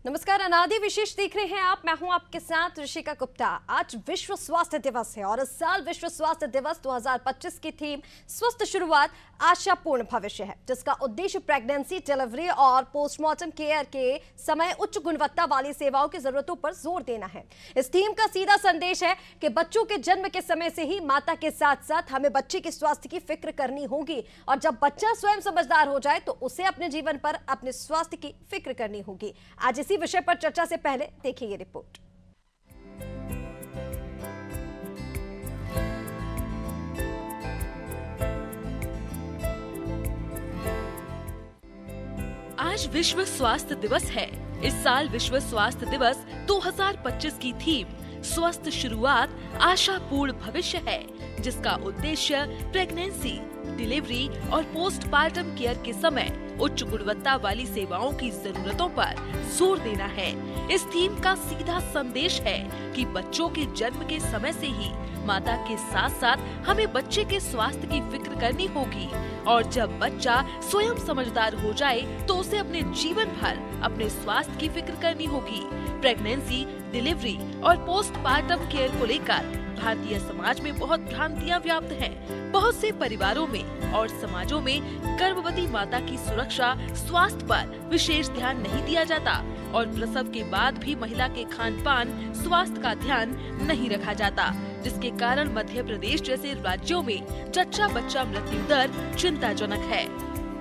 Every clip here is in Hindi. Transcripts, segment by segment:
नमस्कार, अनादि विशेष देख रहे हैं आप। मैं हूं आपके साथ ऋषिका गुप्ता। आज विश्व स्वास्थ्य दिवस है और इस साल विश्व स्वास्थ्य दिवस 2025 की थीम स्वस्थ शुरुआत आशापूर्ण भविष्य है, जिसका उद्देश्य प्रेगनेंसी, डिलीवरी और पोस्टमार्टम केयर के समय उच्च गुणवत्ता वाली सेवाओं की जरूरतों पर जोर देना है। इस थीम का सीधा संदेश है कि बच्चों के जन्म के समय से ही माता के साथ साथ हमें बच्चे के स्वास्थ्य की फिक्र करनी होगी और जब बच्चा स्वयं समझदार हो जाए तो उसे अपने जीवन पर अपने स्वास्थ्य की फिक्र करनी होगी। आज इसी विषय पर चर्चा से पहले देखिए ये रिपोर्ट। आज विश्व स्वास्थ्य दिवस है। इस साल विश्व स्वास्थ्य दिवस 2025 की थीम स्वस्थ शुरुआत आशापूर्ण भविष्य है, जिसका उद्देश्य प्रेगनेंसी, डिलीवरी और पोस्टपार्टम केयर के समय उच्च गुणवत्ता वाली सेवाओं की जरूरतों पर जोर देना है। इस थीम का सीधा संदेश है कि बच्चों के जन्म के समय से ही माता के साथ साथ हमें बच्चे के स्वास्थ्य की फिक्र करनी होगी और जब बच्चा स्वयं समझदार हो जाए तो उसे अपने जीवन भर अपने स्वास्थ्य की फिक्र करनी होगी। प्रेगनेंसी, डिलीवरी और पोस्टपार्टम केयर को लेकर भारतीय समाज में बहुत भ्रांतियां व्याप्त हैं। बहुत से परिवारों में और समाजों में गर्भवती माता की सुरक्षा, स्वास्थ्य पर विशेष ध्यान नहीं दिया जाता और प्रसव के बाद भी महिला के खान-पान, स्वास्थ्य का ध्यान नहीं रखा जाता, जिसके कारण मध्य प्रदेश जैसे राज्यों में जच्चा बच्चा मृत्यु दर चिंताजनक है।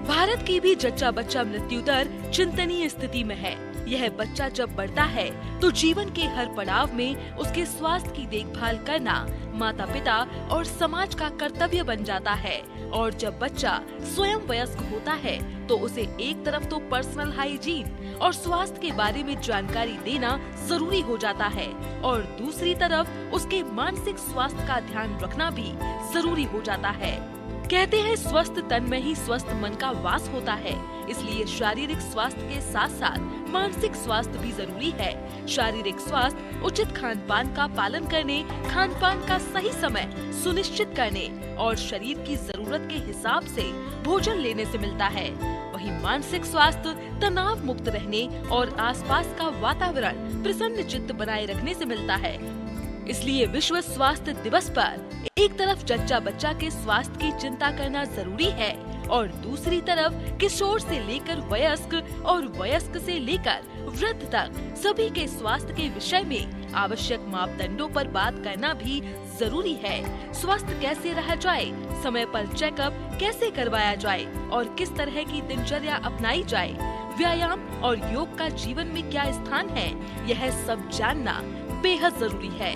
भारत की भी जच्चा बच्चा मृत्यु दर चिंतनीय स्थिति में है। यह बच्चा जब बढ़ता है तो जीवन के हर पड़ाव में उसके स्वास्थ्य की देखभाल करना माता पिता और समाज का कर्तव्य बन जाता है और जब बच्चा स्वयं वयस्क होता है तो उसे एक तरफ तो पर्सनल हाइजीन और स्वास्थ्य के बारे में जानकारी देना जरूरी हो जाता है और दूसरी तरफ उसके मानसिक स्वास्थ्य का ध्यान रखना भी जरूरी हो जाता है। कहते हैं स्वस्थ तन में ही स्वस्थ मन का वास होता है, इसलिए शारीरिक स्वास्थ्य के साथ साथ मानसिक स्वास्थ्य भी जरूरी है। शारीरिक स्वास्थ्य उचित खान-पान का पालन करने, खान-पान का सही समय सुनिश्चित करने और शरीर की जरूरत के हिसाब से भोजन लेने से मिलता है। वहीं मानसिक स्वास्थ्य तनाव मुक्त रहने और आसपास का वातावरण प्रसन्न चित्त बनाए रखने से मिलता है। इसलिए विश्व स्वास्थ्य दिवस पर एक तरफ जच्चा बच्चा के स्वास्थ्य की चिंता करना जरूरी है और दूसरी तरफ किशोर से लेकर वयस्क और वयस्क से लेकर वृद्ध तक सभी के स्वास्थ्य के विषय में आवश्यक मापदंडों पर बात करना भी जरूरी है। स्वस्थ कैसे रहा जाए, समय पर चेकअप कैसे करवाया जाए और किस तरह की दिनचर्या अपनाई जाए, व्यायाम और योग का जीवन में क्या स्थान है, यह सब जानना बेहद जरूरी है।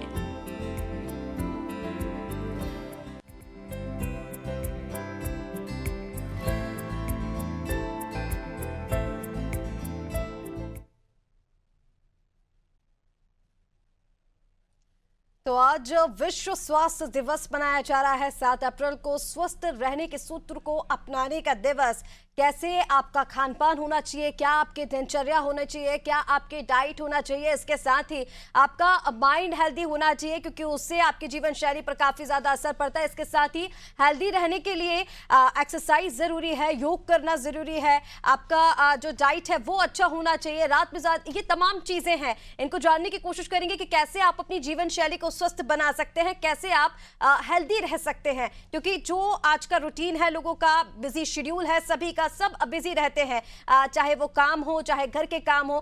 तो आज विश्व स्वास्थ्य दिवस मनाया जा रहा है। 7 अप्रैल को स्वस्थ रहने के सूत्र को अपनाने का दिवस। कैसे आपका खान-पान होना चाहिए, क्या आपकी दिनचर्या होना चाहिए, क्या आपकी डाइट होना चाहिए, इसके साथ ही आपका माइंड हेल्दी होना चाहिए क्योंकि उससे आपकी जीवन शैली पर काफ़ी ज़्यादा असर पड़ता है। इसके साथ ही हेल्दी रहने के लिए एक्सरसाइज ज़रूरी है, योग करना ज़रूरी है, आपका जो डाइट है वो अच्छा होना चाहिए, रात में ज़्यादा, ये तमाम चीज़ें हैं। इनको जानने की कोशिश करेंगे कि कैसे आप अपनी जीवन शैली को स्वस्थ बना सकते हैं, कैसे आप हेल्दी रह सकते हैं, क्योंकि जो आज का रूटीन है, लोगों का बिजी शेड्यूल है, सभी का सब बिजी रहते हैं, चाहे वो काम हो, चाहे घर के काम हो,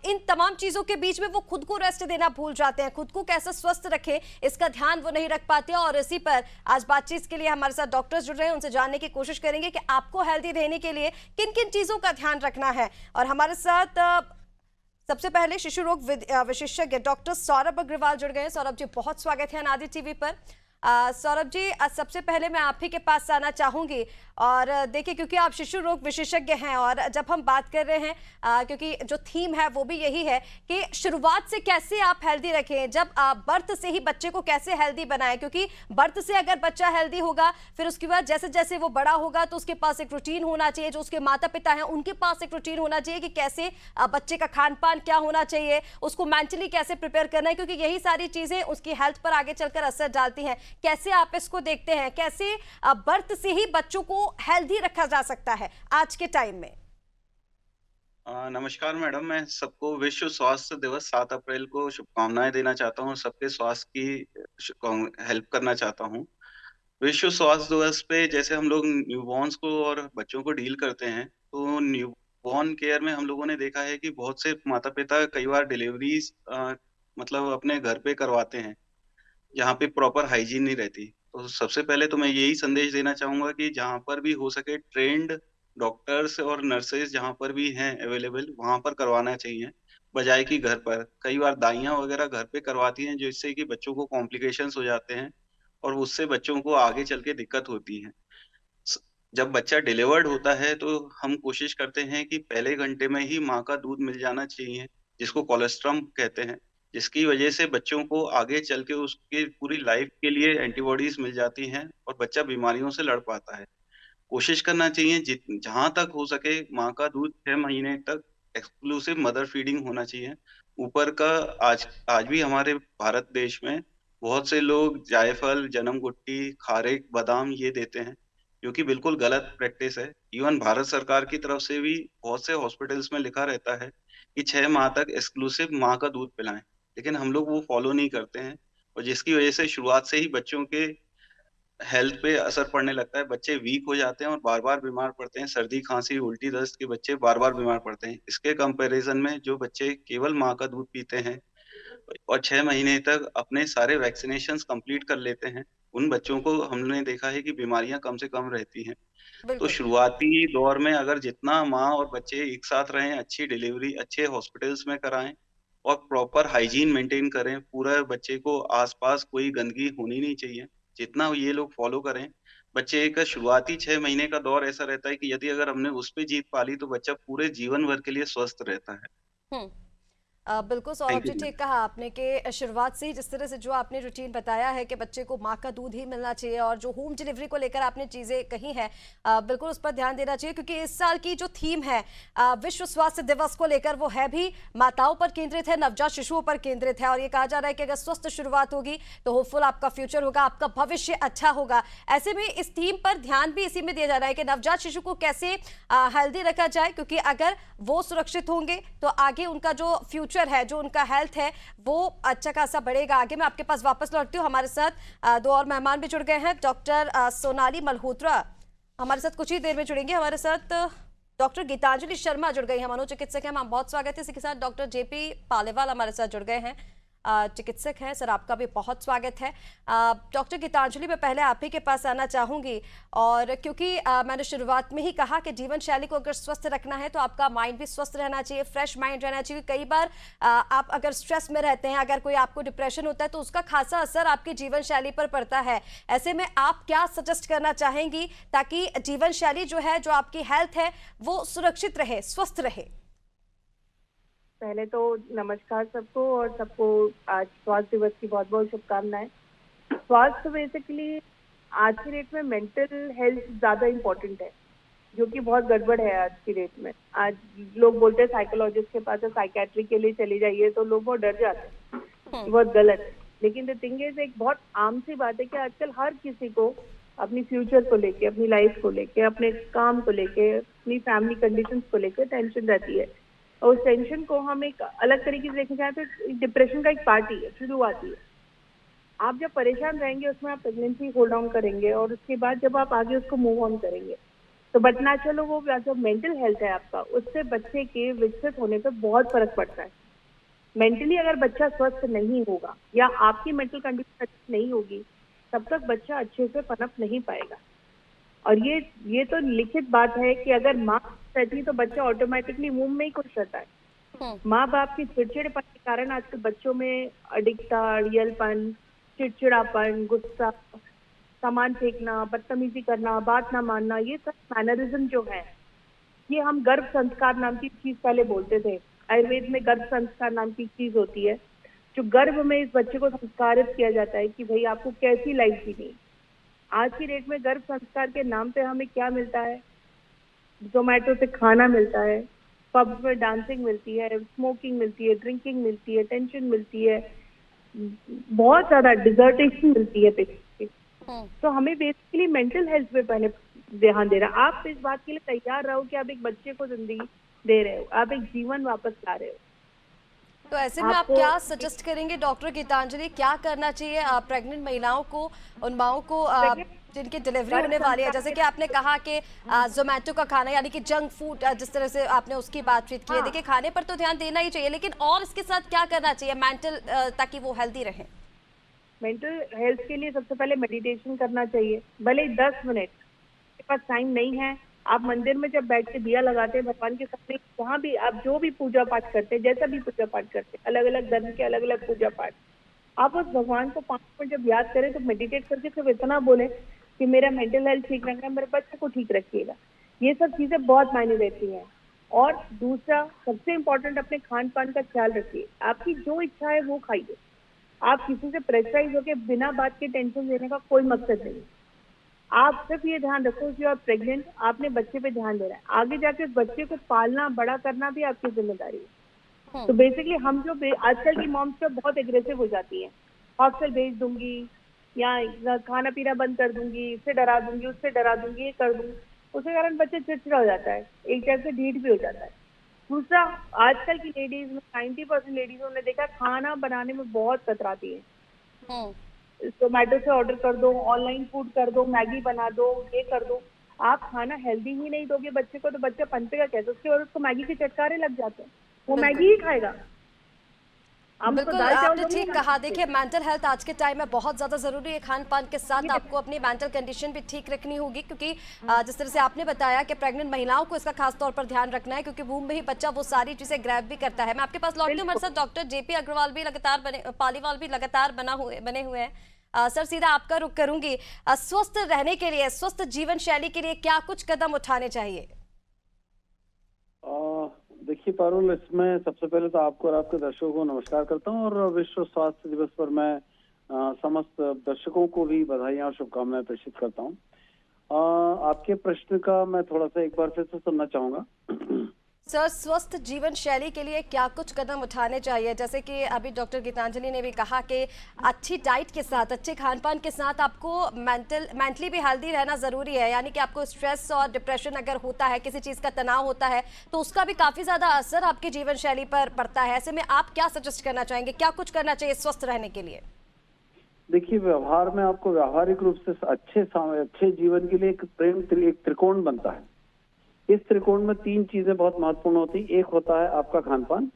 इन तमाम चीजों के बीच में वो खुद को रेस्ट देना भूल जाते हैं। खुद को कैसे स्वस्थ रखें इसका ध्यान वो नहीं रख पाते और इसी पर आज बातचीत के लिए हमारे साथ डॉक्टर्स जुड़ रहे हैं। उनसे जानने की कोशिश करेंगे कि आपको हेल्दी रहने के लिए किन किन चीजों का ध्यान रखना है। और हमारे साथ सबसे पहले शिशु रोग विशेषज्ञ डॉक्टर सौरभ अग्रवाल जुड़ गए हैं। सौरभ जी, बहुत स्वागत है अनादि टीवी पर। सौरभ जी, सबसे पहले मैं आप ही के पास आना चाहूंगी और देखिए, क्योंकि आप शिशु रोग विशेषज्ञ हैं और जब हम बात कर रहे हैं क्योंकि जो थीम है वो भी यही है कि शुरुआत से कैसे आप हेल्दी रखें, जब बर्थ से ही बच्चे को कैसे हेल्दी बनाएं, क्योंकि बर्थ से अगर बच्चा हेल्दी होगा फिर उसके बाद जैसे जैसे वो बड़ा होगा तो उसके पास एक रूटीन होना चाहिए, जो उसके माता पिता हैं उनके पास एक रूटीन होना चाहिए कि कैसे बच्चे का खान पान क्या होना चाहिए, उसको मेंटली कैसे प्रिपेयर करना है, क्योंकि यही सारी चीजें उसकी हेल्थ पर आगे चलकर असर डालती हैं। कैसे आप इसको देखते हैं, कैसे बर्थ से ही बच्चों को हेल्दी रखा जा सकता है आज के टाइम में? नमस्कार मैडम, मैं सबको विश्व स्वास्थ्य दिवस 7 अप्रैल को शुभकामनाएँ देना चाहता हूँ और सबके स्वास्थ्य की हेल्प करना चाहता हूँ। विश्व स्वास्थ्य दिवस पे जैसे हम लोग न्यूबॉर्न्स को और बच्चों को डील करते हैं, तो न्यूबॉर्न केयर में हम लोगों ने देखा है कि बहुत से माता-पिता कई बार डिलीवरीज़ मतलब अपने घर पे करवाते हैं, जहाँ पे प्रॉपर हाइजीन नहीं रहती। तो सबसे पहले तो मैं यही संदेश देना चाहूँगा कि जहाँ पर भी हो सके ट्रेन्ड डॉक्टर्स और नर्सेज़ जहाँ पर भी हैं अवेलेबल, वहाँ पर करवाना चाहिए, बजाए कि घर पर। कई बार दाइयाँ वगैरह घर पे करवाती हैं, जिससे कि बच्चों को कॉम्प्लिकेशंस हो जाते हैं और उससे बच्चों को आगे चल के दिक्कत होती है। स जब बच्चा डिलीवर्ड होता है, तो हम कोशिश करते हैं कि पहले घंटे में ही माँ का दूध मिल जाना चाहिए, जिसको कोलोस्ट्रम कहते हैं, जिसकी वजह से बच्चों को आगे चल के उसकी पूरी लाइफ के लिए एंटीबॉडीज़ मिल जाती हैं और बच्चा बीमारियों से लड़ पाता है। कोशिश करना चाहिए जहाँ तक हो सके माँ का दूध 6 महीने तक एक्सक्लूसिव मदर फीडिंग होना चाहिए। ऊपर का आज आज भी हमारे भारत देश में बहुत से लोग जायफल, जन्म गुट्टी, खारिक, बादाम ये देते हैं, जो कि बिल्कुल गलत प्रैक्टिस है। इवन भारत सरकार की तरफ से भी बहुत से हॉस्पिटल्स में लिखा रहता है कि 6 माह तक एक्सक्लूसिव माँ का दूध पिलाएँ, लेकिन हम लोग वो फॉलो नहीं करते हैं और जिसकी वजह से शुरुआत से ही बच्चों के हेल्थ पे असर पड़ने लगता है, बच्चे वीक हो जाते हैं और बार-बार बीमार पड़ते हैं, सर्दी, खाँसी, उल्टी, दस्त के बच्चे बार-बार बीमार पड़ते हैं। इसके कंपैरिज़न में जो बच्चे केवल माँ का दूध पीते हैं और 6 महीने तक अपने सारे वैक्सिनेशंस कंप्लीट कर लेते हैं, उन बच्चों को हमने देखा है कि बीमारियाँ कम से कम रहती हैं। तो बिल्कुल। शुरुआती दौर में अगर जितना माँ और बच्चे एक साथ रहें, अच्छी डिलीवरी अच्छे हॉस्पिटल्स में कराएँ और प्रॉपर हाइजीन मेंटेन करें, पूरा बच्चे को आस-पास कोई गंदगी होनी नहीं चाहिए। जितना ये लोग फॉलो करें, बच्चे का शुरुआती 6 महीने का दौर ऐसा रहता है कि यदि अगर हमने उस पे जीत पा ली, तो बच्चा पूरे जीवन भर के लिए स्वस्थ रहता है। हुँ। बिल्कुल Saurabh thank ji, you ma'am. ठीक कहा आपने कि शुरुआत से ही जिस तरह से जो आपने रूटीन बताया है कि बच्चे को माँ का दूध ही मिलना चाहिए और जो होम डिलीवरी को लेकर आपने चीज़ें कही हैं, बिल्कुल उस पर ध्यान देना चाहिए, क्योंकि इस साल की जो थीम है विश्व स्वास्थ्य दिवस को लेकर, वो है भी माताओं पर केंद्रित है, नवजात शिशुओं पर केंद्रित है। और ये कहा जा रहा है कि अगर स्वस्थ शुरुआत होगी तो होपफुल आपका फ्यूचर होगा, आपका भविष्य अच्छा होगा। ऐसे में इस थीम पर ध्यान भी इसी में दिया जा रहा है कि नवजात शिशु को कैसे हेल्दी रखा जाए, क्योंकि अगर वो सुरक्षित होंगे तो आगे उनका जो फ्यूचर है, जो उनका हेल्थ है, वो अच्छा खासा बढ़ेगा आगे। मैं आपके पास वापस लौटती हूँ। हमारे साथ दो और मेहमान भी जुड़ गए हैं। डॉक्टर सोनाली मल्होत्रा हमारे साथ कुछ ही देर में जुड़ेंगे। हमारे साथ डॉक्टर गीतांजलि शर्मा जुड़ गई हैं, मनोचिकित्सक हैं। मैम, बहुत स्वागत है। इसी के साथ डॉक्टर जेपी पालेवाल हमारे साथ जुड़ गए हैं, चिकित्सक हैं। सर, आपका भी बहुत स्वागत है। डॉक्टर गीतांजलि, मैं पहले आप ही के पास आना चाहूंगी, और क्योंकि मैंने शुरुआत में ही कहा कि जीवन शैली को अगर स्वस्थ रखना है तो आपका माइंड भी स्वस्थ रहना चाहिए, फ्रेश माइंड रहना चाहिए। कई बार आप अगर स्ट्रेस में रहते हैं, अगर कोई आपको डिप्रेशन होता है, तो उसका खासा असर आपकी जीवन शैली पर पड़ता है। ऐसे में आप क्या सजेस्ट करना चाहेंगी ताकि जीवन शैली जो है, जो आपकी हेल्थ है, वो सुरक्षित रहे, स्वस्थ रहे? पहले तो नमस्कार सबको, और सबको आज स्वास्थ्य दिवस की बहुत बहुत शुभकामनाएं। स्वास्थ्य बेसिकली आज की डेट में मेंटल हेल्थ ज्यादा इम्पोर्टेंट है, जो कि बहुत गड़बड़ है आज की डेट में। आज लोग बोलते हैं साइकोलॉजिस्ट के पास साइकेट्री के लिए चली जाइए, तो लोग बहुत डर जाते हैं, बहुत गलत है। लेकिन द थिंग इज, एक बहुत आम सी बात है कि आजकल हर किसी को अपनी फ्यूचर को लेके, अपनी लाइफ को लेके, अपने काम को लेके, अपनी फैमिली कंडीशंस को लेके टेंशन रहती है। और उस टेंशन को हम एक अलग तरीके से देखना चाहते हैं, डिप्रेशन का एक पार्ट ही है, शुरुआती है। आप जब परेशान रहेंगे उसमें आप प्रेगनेंसी होल्ड ऑन करेंगे, और उसके बाद जब आप आगे उसको मूव ऑन करेंगे, तो बट चलो वो जो मेंटल हेल्थ है आपका, उससे बच्चे के विकसित होने पर बहुत फर्क पड़ता है। मेंटली अगर बच्चा स्वस्थ नहीं होगा या आपकी मेंटल कंडीशन अच्छी नहीं होगी, तब तक बच्चा अच्छे से पनप नहीं पाएगा। और ये तो लिखित बात है कि अगर माँ रहती तो बच्चा ऑटोमेटिकली मुंह में ही खुश रहता है। माँ बाप की चिड़चिड़ेपन के कारण आजकल बच्चों में अडिकता, अड़ियलपन, चिड़चिड़ापन, गुस्सा, सामान फेंकना, बदतमीजी करना, बात ना मानना, ये सब मैनरिज्म जो है, ये हम गर्भ संस्कार नाम की चीज पहले बोलते थे। आयुर्वेद में गर्भ संस्कार नाम की चीज होती है, जो गर्भ में इस बच्चे को संस्कारित किया जाता है कि भाई आपको कैसी लाइफ जीनी। आज की डेट में गर्भ संस्कार के नाम पे हमें क्या मिलता है? जोमेटो से खाना मिलता है, पब में डांसिंग मिलती है, स्मोकिंग मिलती है, ड्रिंकिंग मिलती है, टेंशन मिलती है, बहुत ज्यादा डिजर्टेशन मिलती है बेसिकली। तो हमें बेसिकली मेंटल हेल्थ पे पहले ध्यान देना। आप इस बात के लिए तैयार रहो कि आप एक बच्चे को जिंदगी दे रहे हो, आप एक जीवन वापस ला रहे हो। तो ऐसे में आप आपको क्या सजेस्ट करेंगे डॉक्टर गीतांजलि, क्या करना चाहिए प्रेग्नेंट महिलाओं को, उन माओं को जिनकी डिलीवरी होने वाली है? जैसे कि आपने कहा कि जोमेटो का खाना यानी कि जंक फूड, जिस तरह से आपने उसकी बातचीत की है, देखिए खाने पर तो ध्यान देना ही चाहिए, लेकिन और इसके साथ क्या करना चाहिए मेंटल, ताकि वो हेल्दी रहे? मेंटल हेल्थ के लिए सबसे पहले मेडिटेशन करना चाहिए, भले ही 10 मिनट। आपके पास टाइम नहीं है, आप मंदिर में जब बैठ के दिया लगाते हैं भगवान के सामने, जहाँ भी आप जो भी पूजा पाठ करते हैं, जैसा भी पूजा पाठ करते हैं, अलग अलग धर्म के अलग अलग पूजा पाठ, आप उस भगवान को 5 मिनट जब याद करें तो मेडिटेट करके सिर्फ इतना बोले कि मेरा मेंटल हेल्थ ठीक रखना है, मेरे बच्चे को ठीक रखिएगा। ये सब चीजें बहुत मायने देती हैं। और दूसरा सबसे इम्पोर्टेंट, अपने खान पान का ख्याल रखिए। आपकी जो इच्छा है वो खाइए। आप किसी से प्रेशराइज होकर बिना बात के टेंशन लेने का कोई मकसद नहीं। आप सिर्फ ये ध्यान रखो कि आप प्रेग्नेंट, आपने बच्चे पे ध्यान देना है। आगे जाके उस बच्चे को पालना बड़ा करना भी आपकी जिम्मेदारी है। तो बेसिकली हम जो आजकल की मॉम्स जो बहुत एग्रेसिव हो जाती हैं, हॉस्टल भेज दूंगी या खाना पीना बंद कर दूंगी, इससे डरा दूंगी, उससे डरा दूंगी, ये कर दूंगी, उसके कारण बच्चे चिड़चिड़ा हो जाता है, एक टाइप से ढीठ भी हो जाता है। दूसरा, आजकल की लेडीज में 90% लेडीज ने देखा खाना बनाने में बहुत कतराती है। जोमेटो से ऑर्डर कर दो, ऑनलाइन फूड कर दो, मैगी बना दो, ये कर दो। आप खाना हेल्दी ही नहीं दोगे बच्चे को तो बच्चा पनपेगा कैसे? उसके बाद उसको मैगी के चटकारे लग जाते हैं, वो मैगी ही खाएगा। बिल्कुल आपने ठीक कहा। देखिए मेंटल हेल्थ आज के टाइम में बहुत ज्यादा जरूरी है। खान पान के साथ आपको अपनी मेंटल कंडीशन भी ठीक रखनी होगी, क्योंकि जिस तरह से आपने बताया कि प्रेग्नेंट महिलाओं को इसका खास तौर पर ध्यान रखना है, क्योंकि वूम में ही बच्चा वो सारी चीजें ग्रैब भी करता है। मैं आपके पास लौटती हूँ, हमारे साथ डॉक्टर जेपी अग्रवाल भी लगातार पालीवाल भी लगातार बने हुए हैं। सर सीधा आपका रुख करूंगी, स्वस्थ रहने के लिए, स्वस्थ जीवन शैली के लिए क्या कुछ कदम उठाने चाहिए? देखिए पारुल, इसमें सबसे पहले तो आपको और आपके दर्शकों को नमस्कार करता हूँ, और विश्व स्वास्थ्य दिवस पर मैं समस्त दर्शकों को भी बधाइयाँ और शुभकामनाएं प्रेषित करता हूँ। आपके प्रश्न का मैं थोड़ा सा एक बार फिर से सुनना चाहूंगा। सर स्वस्थ जीवन शैली के लिए क्या कुछ कदम उठाने चाहिए? जैसे कि अभी डॉक्टर गीतांजलि ने भी कहा कि अच्छी डाइट के साथ, अच्छे खान पान के साथ आपको मेंटली भी हेल्दी रहना ज़रूरी है। यानी कि आपको स्ट्रेस और डिप्रेशन अगर होता है, किसी चीज़ का तनाव होता है, तो उसका भी काफ़ी ज़्यादा असर आपकी जीवन शैली पर पड़ता है। ऐसे में आप क्या सजेस्ट करना चाहेंगे, क्या कुछ करना चाहिए स्वस्थ रहने के लिए? देखिए, व्यवहार में आपको व्यावहारिक रूप से अच्छे जीवन के लिए एक त्रिकोण बनता है। इस त्रिकोण में 3 चीजें बहुत महत्वपूर्ण होती है। एक होता है आपका खान पान,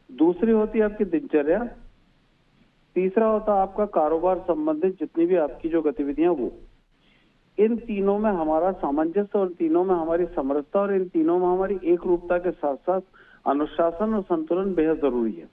दूसरी होती है आपकी दिनचर्या, तीसरा होता है आपका कारोबार संबंधित जितनी भी आपकी जो गतिविधियां वो। इन तीनों में हमारा सामंजस्य और तीनों में हमारी समरसता और इन तीनों में हमारी एक रूपता के साथ साथ अनुशासन और संतुलन बेहद जरूरी है।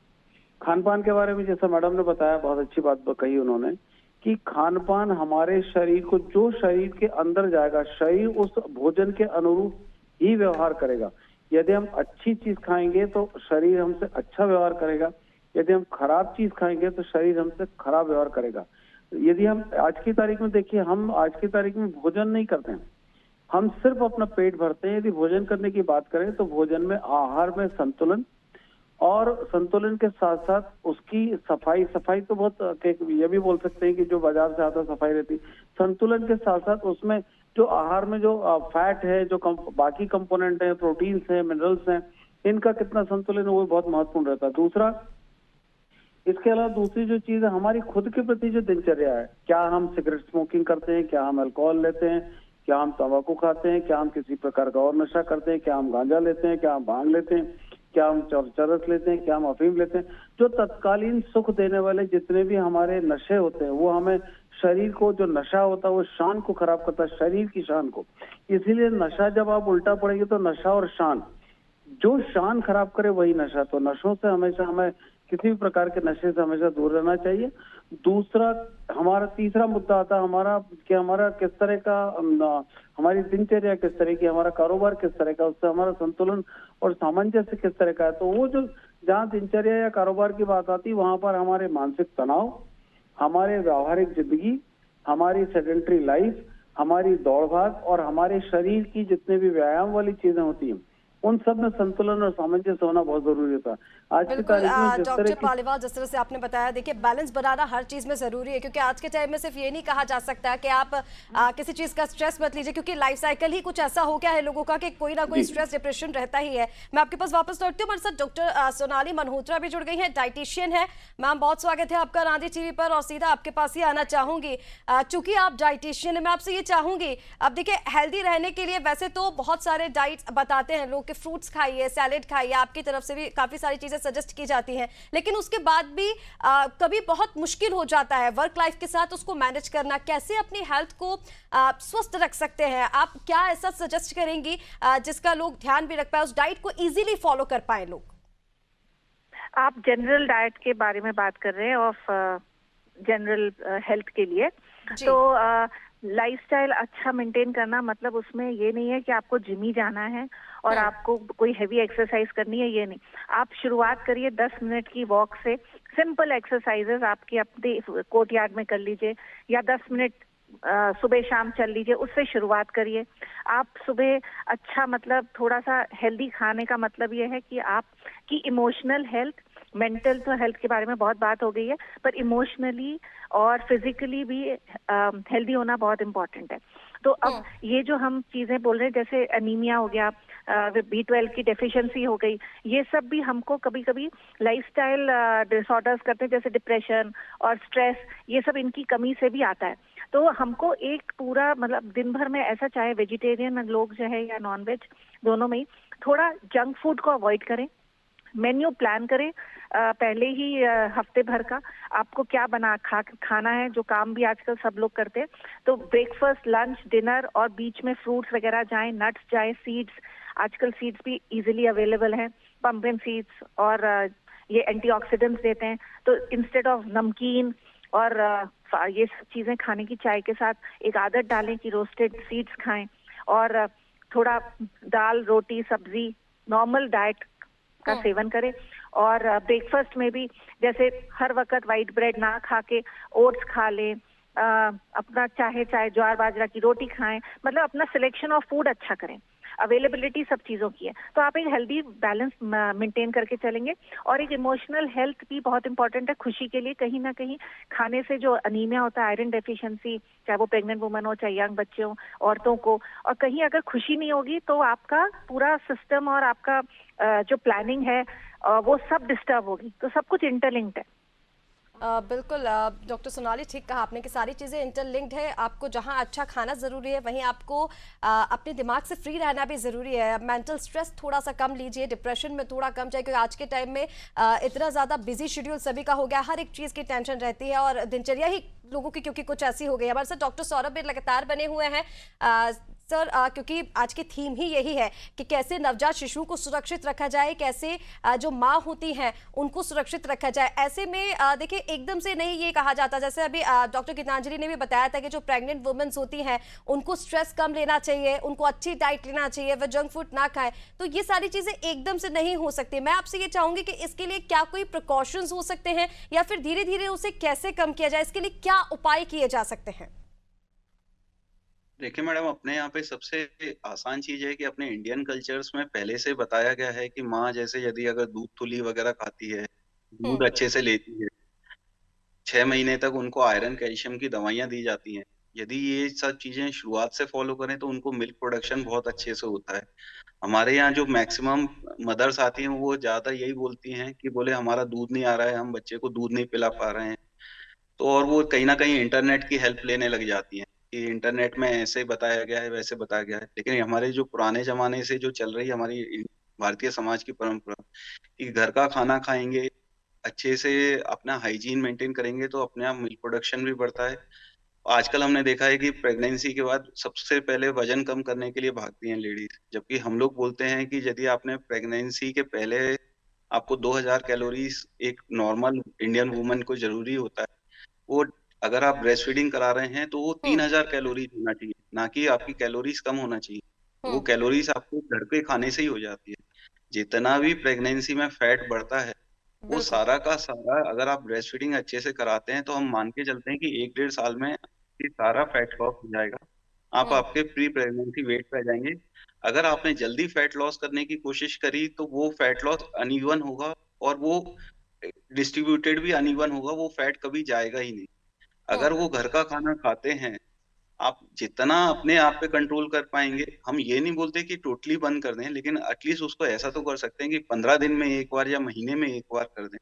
खान पान के बारे में जैसा मैडम ने बताया, बहुत अच्छी बात कही उन्होंने कि खान पान हमारे शरीर को, जो शरीर के अंदर जाएगा, शरीर उस भोजन के अनुरूप ही व्यवहार करेगा। यदि हम अच्छी चीज खाएंगे तो शरीर हमसे अच्छा व्यवहार करेगा, यदि हम खराब चीज खाएंगे तो शरीर हमसे खराब व्यवहार करेगा। यदि हम आज की तारीख में देखिए, हम आज की तारीख में भोजन नहीं करते हैं, हम सिर्फ अपना पेट भरते हैं। यदि भोजन करने की बात करें तो भोजन में आहार में संतुलन, और संतुलन के साथ साथ उसकी सफाई तो बहुत, ये भी बोल सकते हैं कि जो बाजार से आता सफाई रहती, संतुलन के साथ साथ उसमें जो आहार में जो फैट है, जो बाकी कंपोनेंट है, प्रोटीन्स है, मिनरल्स हैं, इनका कितना संतुलन है वो बहुत महत्वपूर्ण रहता है। दूसरा, इसके अलावा दूसरी जो चीज है, हमारी खुद के प्रति जो दिनचर्या है, क्या हम सिगरेट स्मोकिंग करते हैं, क्या हम अल्कोहल लेते हैं, क्या हम तंबाकू खाते हैं, क्या हम किसी प्रकार का और नशा करते हैं, क्या हम गांजा लेते हैं, क्या हम भांग लेते हैं, क्या हम चरस लेते हैं, क्या हम अफीम लेते हैं। जो तत्कालीन सुख देने वाले जितने भी हमारे नशे होते हैं, वो हमें शरीर को, जो नशा होता है वो शान को खराब करता है, शरीर की शान को। इसीलिए नशा जब आप उल्टा पड़ेंगे तो नशा और शान, जो शान खराब करे वही नशा। तो नशों से हमेशा हमें, किसी भी प्रकार के नशे से हमेशा दूर रहना चाहिए। दूसरा, हमारा तीसरा मुद्दा आता है हमारा कि हमारा किस तरह का, हमारी दिनचर्या किस तरह की, हमारा कारोबार किस तरह का, उससे हमारा संतुलन और सामंजस्य किस तरह का है। तो वो जो जहाँ दिनचर्या या कारोबार की बात आती है, वहां पर हमारे मानसिक तनाव, हमारे व्यावहारिक जिंदगी, हमारी सेडेंट्री लाइफ, हमारी दौड़ भाग और हमारे शरीर की जितने भी व्यायाम वाली चीजें होती हैं, उन सब में संतुलन और सामंजस्य होना बहुत जरूरी होता है आज की बिल्कुल तारीख में। जिस डॉक्टर तरह की पालीवाल, जिस तरह से आपने बताया, देखिए बैलेंस बनाना हर चीज में जरूरी है, क्योंकि आज के टाइम में सिर्फ ये नहीं कहा जा सकता कि आप किसी चीज का स्ट्रेस मत लीजिए, क्योंकि लाइफ साइकिल ही कुछ ऐसा हो गया है लोगों का कि कोई ना कोई जी स्ट्रेस डिप्रेशन रहता ही है। मैं आपके पास वापस लौटती हूँ। हमारे साथ डॉक्टर सोनाली मल्होत्रा भी जुड़ गई है, डाइटिशियन है। मैम, बहुत स्वागत है आपका रांझी टीवी पर, और सीधा आपके पास ही आना चाहूंगी। चूंकि आप डाइटिशियन है, मैं आपसे ये चाहूंगी, अब देखिए हेल्दी रहने के लिए वैसे तो बहुत सारे डाइट बताते हैं लोग कि फ्रूट्स खाइए, सैलेड खाइए, आपकी तरफ से भी काफी सारी चीजें सजेस्ट की जाती हैं, लेकिन उसके बाद भी कभी बहुत मुश्किल हो जाता है वर्क लाइफ के साथ उसको मैनेज करना। कैसे अपनी हेल्थ को स्वस्थ रख सकते हैं आप? क्या ऐसा सजेस्ट करेंगी जिसका लोग ध्यान भी रख पाए, उस डाइट को इजीली फॉलो कर पाए लोग? आप जनरल डाइट के बारे में बात कर रहे हैं, ऑफ जनरल हेल्थ के लिए। जी। तो लाइफस्टाइल अच्छा मेंटेन करना मतलब उसमें ये नहीं है कि आपको जिम ही जाना है और आपको कोई हैवी एक्सरसाइज करनी है, ये नहीं। आप शुरुआत करिए 10 मिनट की वॉक से। सिंपल एक्सरसाइजेस आपकी अपने कोर्टयार्ड में कर लीजिए, या 10 मिनट सुबह शाम चल लीजिए, उससे शुरुआत करिए। आप सुबह अच्छा मतलब थोड़ा सा हेल्दी खाने का मतलब ये है कि आपकी इमोशनल हेल्थ, मेंटल तो हेल्थ के बारे में बहुत बात हो गई है, पर इमोशनली और फिजिकली भी हेल्दी होना बहुत इम्पोर्टेंट है। तो अब ये जो हम चीजें बोल रहे हैं, जैसे एनीमिया हो गया, B12 की डेफिशिएंसी हो गई, ये सब भी हमको कभी कभी लाइफस्टाइल डिसऑर्डर्स करते हैं, जैसे डिप्रेशन और स्ट्रेस, ये सब इनकी कमी से भी आता है। तो हमको एक पूरा मतलब दिन भर में ऐसा, चाहे वेजिटेरियन लोग जो है या नॉन वेज, दोनों में ही थोड़ा जंक फूड को अवॉइड करें। मेन्यू प्लान करें पहले ही हफ्ते भर का, आपको क्या खाना है, जो काम भी आजकल सब लोग करते हैं। तो ब्रेकफास्ट, लंच, डिनर और बीच में फ्रूट्स वगैरह जाएं, नट्स जाएं, सीड्स, आजकल सीड्स भी इजीली अवेलेबल हैं, पंपकिन सीड्स, और ये एंटीऑक्सीडेंट्स देते हैं। तो इंस्टेड ऑफ नमकीन और ये सब चीजें खाने की, चाय के साथ एक आदत डालें कि रोस्टेड सीड्स खाएं, और थोड़ा दाल, रोटी, सब्जी, नॉर्मल डाइट का सेवन करें। और ब्रेकफास्ट में भी जैसे हर वक्त वाइट ब्रेड ना खा के ओट्स खा लें, अपना चाहे ज्वार बाजरा की रोटी खाएं, मतलब अपना सिलेक्शन ऑफ फूड अच्छा करें। अवेलेबिलिटी सब चीजों की है, तो आप एक हेल्दी बैलेंस मेंटेन करके चलेंगे। और एक इमोशनल हेल्थ भी बहुत इंपॉर्टेंट है खुशी के लिए। कहीं ना कहीं खाने से जो अनीमिया होता है, आयरन डेफिशिएंसी, चाहे वो प्रेग्नेंट वुमन हो, चाहे यंग बच्चे हो, औरतों को, और कहीं अगर खुशी नहीं होगी तो आपका पूरा सिस्टम और आपका जो प्लानिंग है वो सब डिस्टर्ब होगी। तो सब कुछ इंटरलिंक्ड है। बिल्कुल डॉक्टर सोनाली, ठीक कहा आपने कि सारी चीज़ें इंटरलिंक्ड है। आपको जहां अच्छा खाना ज़रूरी है, वहीं आपको अपने दिमाग से फ्री रहना भी ज़रूरी है। मेंटल स्ट्रेस थोड़ा सा कम लीजिए, डिप्रेशन में थोड़ा कम जाए, क्योंकि आज के टाइम में इतना ज़्यादा बिजी शेड्यूल सभी का हो गया, हर एक चीज़ की टेंशन रहती है और दिनचर्या ही लोगों की क्योंकि कुछ ऐसी हो गई है। हमारे साथ डॉक्टर सौरभ भी लगातार बने हुए हैं। सर, क्योंकि आज की थीम ही यही है कि कैसे नवजात शिशु को सुरक्षित रखा जाए, कैसे जो माँ होती हैं उनको सुरक्षित रखा जाए। ऐसे में देखिए, एकदम से नहीं ये कहा जाता, जैसे अभी डॉक्टर गीतांजलि ने भी बताया था कि जो प्रेग्नेंट वुमेन्स होती हैं उनको स्ट्रेस कम लेना चाहिए, उनको अच्छी डाइट लेना चाहिए, वह जंक फूड ना खाएं। तो ये सारी चीजें एकदम से नहीं हो सकती। मैं आपसे ये चाहूंगी कि इसके लिए क्या कोई प्रिकॉशंस हो सकते हैं, या फिर धीरे धीरे उसे कैसे कम किया जाए, इसके लिए क्या उपाय किए जा सकते हैं? देखिए मैडम, अपने यहाँ पे सबसे आसान चीज है कि अपने इंडियन कल्चर्स में पहले से बताया गया है कि माँ जैसे यदि अगर दूध तुली वगैरह खाती है, दूध अच्छे से लेती है, 6 महीने तक उनको आयरन कैल्शियम की दवाइयाँ दी जाती हैं। यदि ये सब चीजें शुरुआत से फॉलो करें तो उनको मिल्क प्रोडक्शन बहुत अच्छे से होता है। हमारे यहाँ जो मैक्सिमम मदर्स आती हैं वो ज्यादा यही बोलती हैं कि बोले हमारा दूध नहीं आ रहा है, हम बच्चे को दूध नहीं पिला पा रहे हैं। तो और वो कहीं ना कहीं इंटरनेट की हेल्प लेने लग जाती हैं कि इंटरनेट में ऐसे बताया गया है, वैसे बताया गया है। लेकिन हमारे जो पुराने जमाने से जो चल रही है हमारी भारतीय समाज की परंपरा कि घर का खाना खाएंगे, अच्छे से अपना हाइजीन मेंटेन करेंगे तो अपने आप मिल्क प्रोडक्शन भी बढ़ता है। आजकल हमने देखा है कि प्रेगनेंसी के बाद सबसे पहले वजन कम करने के लिए भागती हैं लेडीज, जबकि हम लोग बोलते हैं कि यदि आपने प्रेगनेंसी के पहले आपको 2000 कैलोरीज एक नॉर्मल इंडियन वुमन को जरूरी होता है, वो अगर आप ब्रेस्ट फीडिंग करा रहे हैं तो वो 3000 कैलोरीज होना चाहिए, ना कि आपकी कैलोरीज कम होना चाहिए। वो कैलोरीज आपको घर के खाने से ही हो जाती है। जितना भी प्रेगनेंसी में फैट बढ़ता है वो सारा का सारा अगर आप ब्रेस्ट फीडिंग अच्छे से कराते हैं तो हम मान के चलते हैं कि 1-1.5 साल में ये सारा फैट लॉस हो जाएगा। आप आपके प्री प्रेगनेंसी वेट पे आ जाएंगे। अगर आपने जल्दी फैट लॉस करने की कोशिश करी तो वो फैट लॉस अनइवन होगा और वो डिस्ट्रीब्यूटेड भी अनइवन होगा, वो फैट कभी जाएगा ही नहीं। अगर वो घर का खाना खाते हैं, आप जितना अपने आप पे कंट्रोल कर पाएंगे, हम ये नहीं बोलते कि टोटली बंद कर दें, लेकिन एटलीस्ट उसको ऐसा तो कर सकते हैं कि 15 दिन में एक बार या महीने में एक बार कर दें,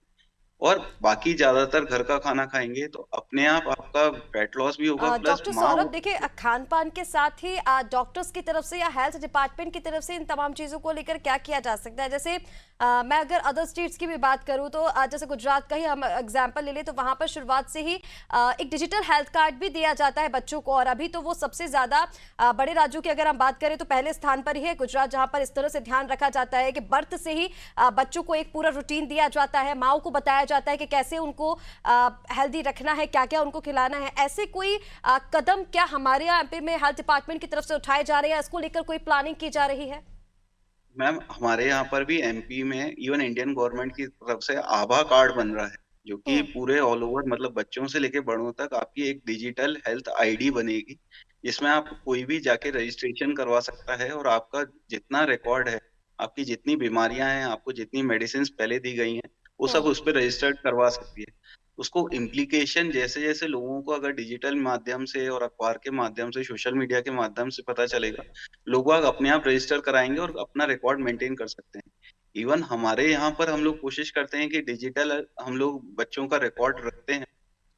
और बाकी ज्यादातर घर का खाना खाएंगे तो अपने आप आपका फैट लॉस भी होगा, प्लस डॉक्टर माँ। सौरभ देखिए, खान पान के साथ ही डॉक्टर्स की तरफ से या हेल्थ डिपार्टमेंट की तरफ से इन तमाम चीज़ों को लेकर क्या किया जा सकता है? जैसे मैं अगर अदर स्टेट्स की भी बात करूं तो जैसे गुजरात का ही हम एग्जांपल ले लें तो वहां पर शुरुआत से ही एक डिजिटल हेल्थ कार्ड भी दिया जाता है बच्चों को, और अभी तो वो सबसे ज़्यादा बड़े राज्यों की अगर हम बात करें तो पहले स्थान पर ही है गुजरात, जहां पर इस तरह से ध्यान रखा जाता है कि बर्थ से ही बच्चों को एक पूरा रूटीन दिया जाता है, माओ को बताया जाता है कि कैसे उनको हेल्दी रखना है, क्या क्या उनको खिलाना है। ऐसे कोई कदम क्या हमारे यहाँ पे में हेल्थ डिपार्टमेंट की तरफ से उठाए जा रहे हैं? इसको लेकर कोई प्लानिंग की जा रही है? मैम, हमारे यहाँ पर भी एमपी में इवन इंडियन गवर्नमेंट की तरफ से आभा कार्ड बन रहा है, जो कि पूरे ऑल ओवर मतलब बच्चों से लेके बड़ों तक आपकी एक डिजिटल हेल्थ आईडी बनेगी, जिसमें आप कोई भी जाके रजिस्ट्रेशन करवा सकता है और आपका जितना रिकॉर्ड है, आपकी जितनी बीमारियां हैं, आपको जितनी मेडिसिन पहले दी गई हैं, वो सब उस पर रजिस्टर्ड करवा सकती है। उसको इम्प्लीकेशन जैसे जैसे लोगों को अगर डिजिटल माध्यम से और अखबार के माध्यम से, सोशल मीडिया के माध्यम से पता चलेगा, लोग अपने आप रजिस्टर कराएंगे और अपना रिकॉर्ड मेंटेन कर सकते हैं। इवन हमारे यहाँ पर हम लोग कोशिश करते हैं कि डिजिटल हम लोग बच्चों का रिकॉर्ड रखते हैं,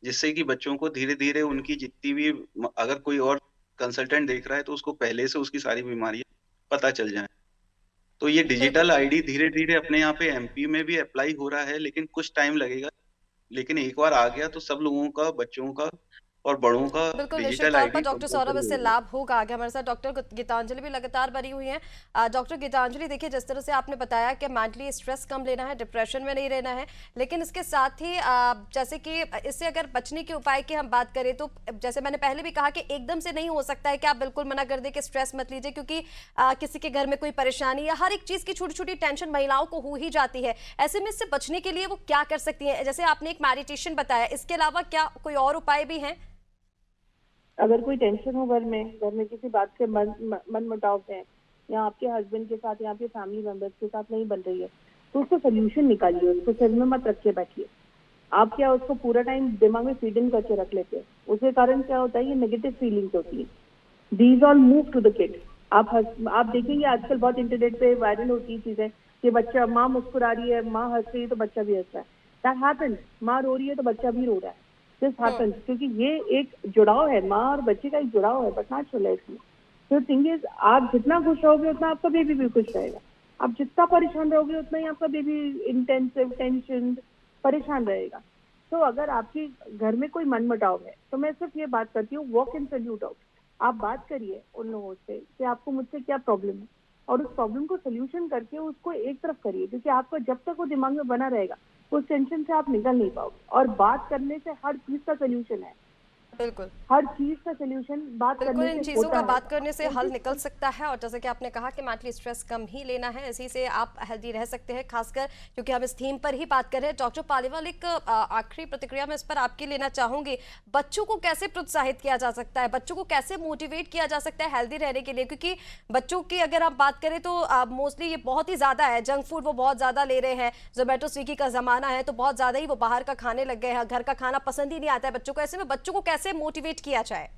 जिससे कि बच्चों को धीरे धीरे उनकी जितनी भी अगर कोई और कंसल्टेंट देख रहा है तो उसको पहले से उसकी सारी बीमारियां पता चल जाए। तो ये डिजिटल आईडी धीरे धीरे अपने यहाँ पे एमपी में भी अप्लाई हो रहा है, लेकिन कुछ टाइम लगेगा। लेकिन एक बार आ गया तो सब लोगों का, बच्चों का और बड़ों का बिल्कुल निश्चित डिजिटल तौर पर आईडी डॉक्टर सौरभ कंपलसरी इससे होगा। लाभ होगा। आगे हमारे साथ डॉक्टर गीतांजलि भी लगातार बनी हुई हैं। डॉक्टर गीतांजलि देखिए, जिस तरह से आपने बताया कि मेंटली स्ट्रेस कम लेना है, डिप्रेशन में नहीं रहना है, लेकिन इसके साथ ही जैसे कि इससे अगर बचने के उपाय की हम बात करें तो जैसे मैंने पहले भी कहा कि एकदम से नहीं हो सकता है कि आप बिल्कुल मना कर दें कि स्ट्रेस मत लीजिए, क्योंकि किसी के घर में कोई परेशानी या हर एक चीज़ की छोटी छोटी टेंशन महिलाओं को हो ही जाती है। ऐसे में इससे बचने के लिए वो क्या कर सकती हैं? जैसे आपने एक मेडिटेशन बताया, इसके अलावा क्या कोई और उपाय भी हैं? अगर कोई टेंशन हो घर में किसी बात से मन मुटाव है, या आपके हस्बैंड के साथ या आपके फैमिली मेंबर्स के साथ नहीं बन रही है, तो उसको सोल्यूशन निकालिए, उसको सिर में मत रख के बैठिए। आप क्या उसको पूरा टाइम दिमाग में फीड इन करके रख लेते हैं, उसके कारण क्या होता है, ये नेगेटिव फीलिंग्स होती है। These all move to the kid. आप देखेंगे आजकल बहुत इंटरनेट पे वायरल होती है चीजें कि बच्चा, माँ मुस्कुरा रही है, माँ हंस रही है तो बच्चा भी हंस रहा है। That happens. माँ रो रही है तो बच्चा भी रो रहा है। दिस हैपेंस क्योंकि ये एक जुड़ाव है, माँ और बच्चे का एक जुड़ाव है, बट नेचुरल है इसमें। तो थिंग इज, आप जितना खुश रहोगे उतना आपका बेबी भी खुश रहेगा। आप जितना परेशान रहोगे उतना ही आपका बेबी इंटेंसिव टेंशन परेशान रहेगा। तो अगर आपके घर में कोई मनमुटाव है तो मैं सिर्फ ये बात करती हूँ, वॉक इन सॉल्यूट आउट। आप बात करिए उन लोगों से कि आपको मुझसे क्या प्रॉब्लम है, और उस प्रॉब्लम को सोल्यूशन करके उसको एक तरफ करिए, क्योंकि आपको जब तक वो दिमाग में बना रहेगा उस टेंशन से आप निकल नहीं पाओगे। और बात करने से हर चीज का सोल्यूशन है, बिल्कुल हर चीज का सोल्यूशन बात बिल्कुल करने इन से चीज़ों होता का है। बात करने से हल निकल सकता है। और जैसे कि आपने कहा कि मेंटली स्ट्रेस कम ही लेना है, इसी से आप हेल्दी रह सकते हैं, खासकर क्योंकि हम इस थीम पर ही बात कर रहे हैं। डॉक्टर पालीवाल, एक आखिरी प्रतिक्रिया मैं इस पर आपकी लेना चाहूंगी। बच्चों को कैसे प्रोत्साहित किया जा सकता है, बच्चों को कैसे मोटिवेट किया जा सकता है हेल्दी रहने के लिए? क्योंकि बच्चों की अगर आप बात करें तो मोस्टली ये बहुत ही ज़्यादा है, जंक फूड वो बहुत ज़्यादा ले रहे हैं, जोमेटो स्विगी का ज़माना है, तो बहुत ज़्यादा ही वो बाहर का खाने लग गए हैं, घर का खाना पसंद ही नहीं आता है बच्चों को। ऐसे में बच्चों को कैसे मोटिवेट किया जाए?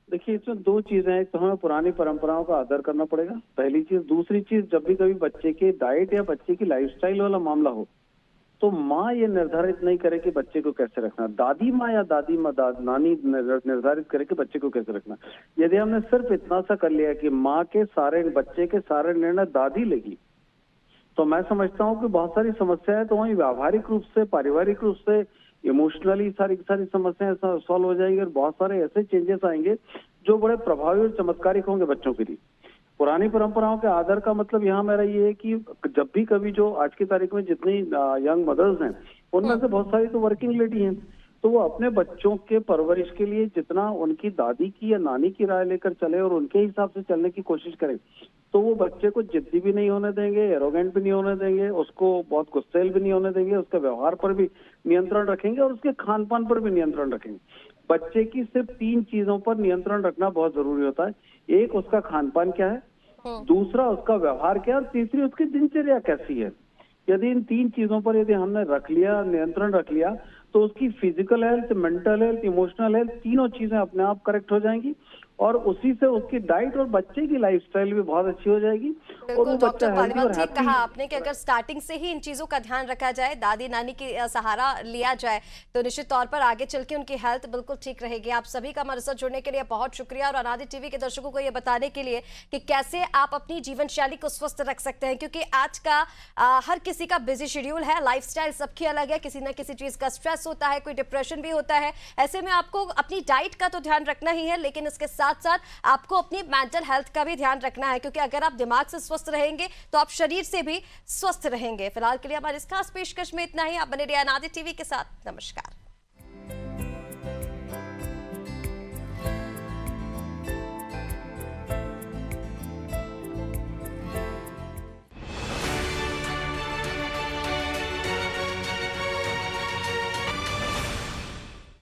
देखिए, इसमें दो चीजें हैं। एक तो हमें पुरानी परंपराओं का आदर करना पड़ेगा, पहली चीज। दूसरी चीज, जब भी कभी बच्चे के डाइट या बच्चे की लाइफस्टाइल वाला मामला हो तो माँ ये निर्धारित नहीं करे कि बच्चे को कैसे रखना, दादी माँ या दादी माँ नानी निर्धारित करे कि बच्चे को कैसे रखना। यदि हमने सिर्फ इतना सा कर लिया कि माँ के सारे, बच्चे के सारे निर्णय दादी लेगी, तो मैं समझता हूँ कि बहुत सारी समस्याएं तो वहीं व्यावहारिक रूप से, पारिवारिक रूप से, इमोशनली सारी समस्याएं सॉल्व हो जाएंगी, और बहुत सारे ऐसे चेंजेस आएंगे जो बड़े प्रभावी और चमत्कारिक होंगे बच्चों के लिए। पुरानी परंपराओं के आदर का मतलब यहाँ मेरा ये है कि जब भी कभी, जो आज की तारीख में जितनी यंग मदर्स हैं उनमें से बहुत सारी तो वर्किंग लेडी हैं, तो वो अपने बच्चों के परवरिश के लिए जितना उनकी दादी की या नानी की राय लेकर चले और उनके हिसाब से चलने की कोशिश करें, तो वो बच्चे को जिद्दी भी नहीं होने देंगे, एरोगेंट भी नहीं होने देंगे, उसको बहुत गुस्सैल भी नहीं होने देंगे, उसके व्यवहार पर भी नियंत्रण रखेंगे और उसके खान पान पर भी नियंत्रण रखेंगे। बच्चे की सिर्फ 3 चीजों पर नियंत्रण रखना बहुत जरूरी होता है। एक, उसका खान पान क्या है, दूसरा उसका व्यवहार क्या है, और तीसरी उसकी दिनचर्या कैसी है। यदि इन 3 चीजों पर यदि हमने रख लिया, नियंत्रण रख लिया, तो उसकी physical health, mental health, emotional health, तीनों चीजें अपने आप करेक्ट हो जाएंगी, और उसी से उसकी डाइट और बच्चे की लाइफस्टाइल भी बहुत अच्छी हो जाएगी, और बिल्कुल वो बच्चा डॉक्टर हेल्दी पालीवाल, और ठीक हैप्पी। कहा आपने कि अगर स्टार्टिंग से ही इन चीजों का ध्यान रखा जाए, दादी नानी की सहारा लिया जाए, तो निश्चित तौर पर आगे चल के उनकी हेल्थ बिल्कुल ठीक रहेगी। आप सभी का हमारे साथ जुड़ने के लिए बहुत शुक्रिया, और अनादि टीवी के दर्शकों को ये बताने के लिए कि कैसे आप अपनी जीवन शैली को स्वस्थ रख सकते हैं, क्योंकि आज का हर किसी का बिजी शेड्यूल है, लाइफस्टाइल सबकी अलग है, किसी ना किसी चीज का स्ट्रेस होता है, कोई डिप्रेशन भी होता है। ऐसे में आपको अपनी डाइट का तो ध्यान रखना ही है, लेकिन इसके साथ साथ आपको अपनी मेंटल हेल्थ का भी ध्यान रखना है, क्योंकि अगर आप दिमाग से स्वस्थ रहेंगे तो आप शरीर से भी स्वस्थ रहेंगे। फिलहाल के लिए हमारी इस खास पेशकश में इतना ही। आप बने रहिए अनादि टीवी के साथ। नमस्कार।